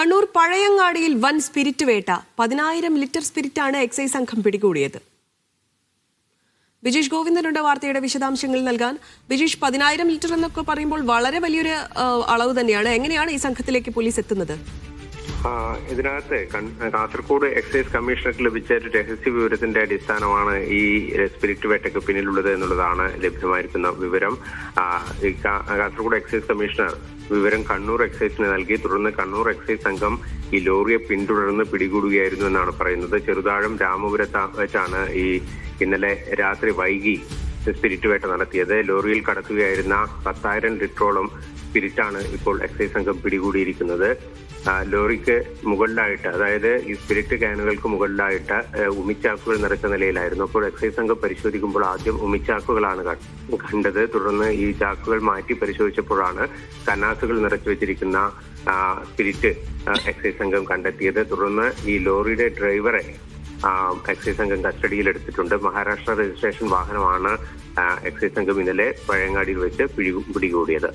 കണ്ണൂർ പഴയങ്ങാടിയിൽ വൻ സ്പിരിറ്റ് വേട്ട 10,000 litre സ്പിരിറ്റാണ് excise സംഘം പിടികൂടിയത്. ബിജീഷ് ഗോവിന്ദനുണ്ട് വാർത്തയുടെ വിശദാംശങ്ങൾ നൽകാൻ. ബിജീഷ്, 10,000 ലിറ്റർ എന്നൊക്കെ പറയുമ്പോൾ വളരെ വലിയൊരു അളവ് തന്നെയാണ്. എങ്ങനെയാണ് ഈ സംഘത്തിലേക്ക് പോലീസ് എത്തുന്നത്? ഇതിനകത്ത് കാസർഗോഡ് എക്സൈസ് കമ്മീഷണർക്ക് ലഭിച്ച ഒരു രഹസ്യ വിവരത്തിന്റെ അടിസ്ഥാനമാണ് ഈ സ്പിരിറ്റ് വേട്ടയ്ക്ക് പിന്നിലുള്ളത് എന്നുള്ളതാണ് ലഭ്യമായിരിക്കുന്ന വിവരം. കാസർഗോഡ് എക്സൈസ് കമ്മീഷണർ വിവരം കണ്ണൂർ എക്സൈസിന് നൽകി. തുടർന്ന് കണ്ണൂർ എക്സൈസ് സംഘം ഈ ലോറിയെ പിന്തുടർന്ന് പിടികൂടുകയായിരുന്നു എന്നാണ് പറയുന്നത്. ചെറുതാഴം രാമപുരത്ത് വെച്ചാണ് ഇന്നലെ രാത്രി വൈകി സ്പിരിറ്റ് വേട്ട നടത്തിയത്. ലോറിയിൽ കടത്തുകയായിരുന്ന 10,000 ലിറ്ററോളം സ്പിരിറ്റാണ് ഇപ്പോൾ എക്സൈസ് സംഘം പിടികൂടിയിരിക്കുന്നത്. ലോറിക്ക് മുകളിലായിട്ട്, അതായത് ഈ സ്പിരിറ്റ് ക്യാനുകൾക്ക് മുകളിലായിട്ട് ഉമിച്ചാക്കുകൾ നിറച്ച നിലയിലായിരുന്നു. അപ്പോൾ എക്സൈസ് സംഘം പരിശോധിക്കുമ്പോൾ ആദ്യം ഉമിച്ചാക്കുകളാണ് കണ്ടത്. തുടർന്ന് ഈ ചാക്കുകൾ മാറ്റി പരിശോധിച്ചപ്പോഴാണ് കന്നാസുകൾ നിറച്ചു വെച്ചിരിക്കുന്ന സ്പിരിറ്റ് എക്സൈസ് സംഘം കണ്ടെത്തിയത്. തുടർന്ന് ഈ ലോറിയുടെ ഡ്രൈവറെ എക്സൈസ് സംഘം കസ്റ്റഡിയിൽ എടുത്തിട്ടുണ്ട്. മഹാരാഷ്ട്ര രജിസ്ട്രേഷൻ വാഹനമാണ് എക്സൈസ് സംഘം ഇന്നലെ പഴയങ്ങാടിയിൽ വെച്ച് പിടികൂടിയത്.